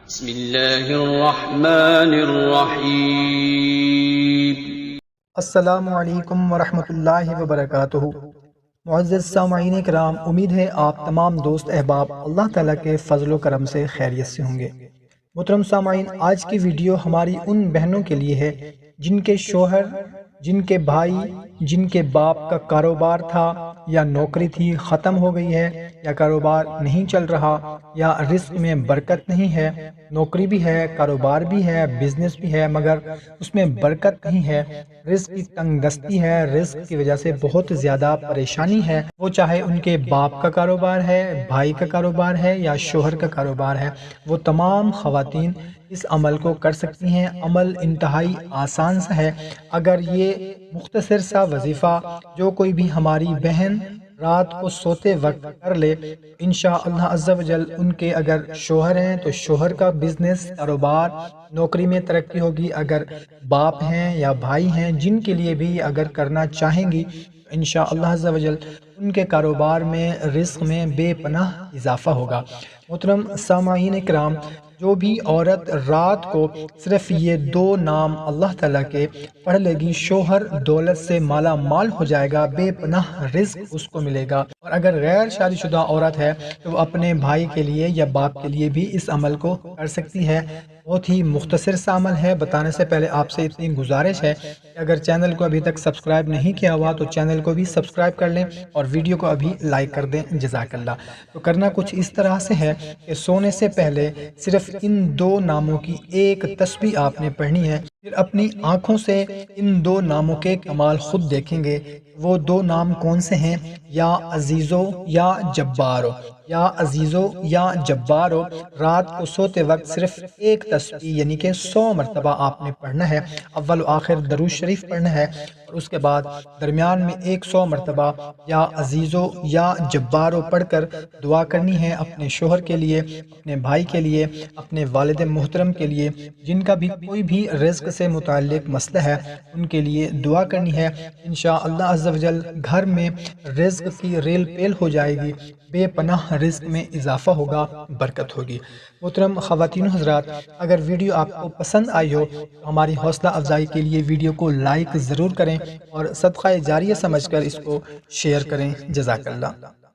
بسم اللہ الرحمن الرحیم۔ السلام علیکم ورحمۃ اللہ وبرکاتہ۔ معزز سامعین کرام، امید ہے آپ تمام دوست احباب اللہ تعالیٰ کے فضل و کرم سے خیریت سے ہوں گے۔ محترم سامعین، آج کی ویڈیو ہماری ان بہنوں کے لیے ہے جن کے شوہر، جن کے بھائی، جن کے باپ کا کاروبار تھا یا نوکری تھی ختم ہو گئی ہے، یا کاروبار نہیں چل رہا، یا رزق میں برکت نہیں ہے۔ نوکری بھی ہے، کاروبار بھی ہے، بزنس بھی ہے، مگر اس میں برکت نہیں ہے، رزق کی تنگ دستی ہے، رزق کی وجہ سے بہت زیادہ پریشانی ہے۔ وہ چاہے ان کے باپ کا کاروبار ہے، بھائی کا کاروبار ہے، یا شوہر کا کاروبار ہے، وہ تمام خواتین اس عمل کو کر سکتی ہیں۔ عمل انتہائی آسان سا ہے۔ اگر یہ مختصر سا وظیفہ جو کوئی بھی ہماری بہن رات کو سوتے وقت کر لے، انشاءاللہ عز و جل ان کے اگر شوہر ہیں تو شوہر کا بزنس، کاروبار، نوکری میں ترقی ہوگی۔ اگر باپ ہیں یا بھائی ہیں جن کے لیے بھی اگر کرنا چاہیں گی، انشاءاللہ عز و جل ان کے کاروبار میں، رزق میں بے پناہ اضافہ ہوگا۔ محترم سامعین کرام، جو بھی عورت رات کو صرف یہ دو نام اللہ تعالیٰ کے پڑھ لے گی، شوہر دولت سے مالا مال ہو جائے گا، بے پناہ رزق اس کو ملے گا۔ اور اگر غیر شادی شدہ عورت ہے تو وہ اپنے بھائی کے لیے یا باپ کے لیے بھی اس عمل کو کر سکتی ہے۔ بہت ہی مختصر سا عمل ہے۔ بتانے سے پہلے آپ سے اتنی گزارش ہے کہ اگر چینل کو ابھی تک سبسکرائب نہیں کیا ہوا تو چینل کو بھی سبسکرائب کر لیں اور ویڈیو کو ابھی لائک کر دیں، جزاک اللہ۔ تو کرنا کچھ اس طرح سے ہے کہ سونے سے پہلے صرف ان دو ناموں کی ایک تسبیح آپ نے پڑھنی ہے، پھر اپنی آنکھوں سے ان دو ناموں کے کمال خود دیکھیں گے۔ وہ دو نام کون سے ہیں؟ یا عزیزو یا جبارو، یا عزیزو یا جبارو۔ رات کو سوتے وقت صرف ایک تسبیح یعنی کہ 100 مرتبہ آپ نے پڑھنا ہے۔ اول و آخر درود شریف پڑھنا ہے، اور اس کے بعد درمیان میں 100 مرتبہ یا عزیزو یا جبارو پڑھ کر دعا کرنی ہے، اپنے شوہر کے لیے، اپنے بھائی کے لیے، اپنے والد محترم کے لیے، جن کا بھی کوئی بھی رزق سے متعلق مسئلہ ہے ان کے لیے دعا کرنی ہے۔ انشاءاللہ عز و جل گھر میں رزق کی ریل پیل ہو جائے گی، بے پناہ رزق میں اضافہ ہوگا، برکت ہوگی۔ محترم خواتین و حضرات، اگر ویڈیو آپ کو پسند آئی ہو تو ہماری حوصلہ افزائی کے لیے ویڈیو کو لائک ضرور کریں اور صدقہ جاریہ سمجھ کر اس کو شیئر کریں، جزاک اللہ۔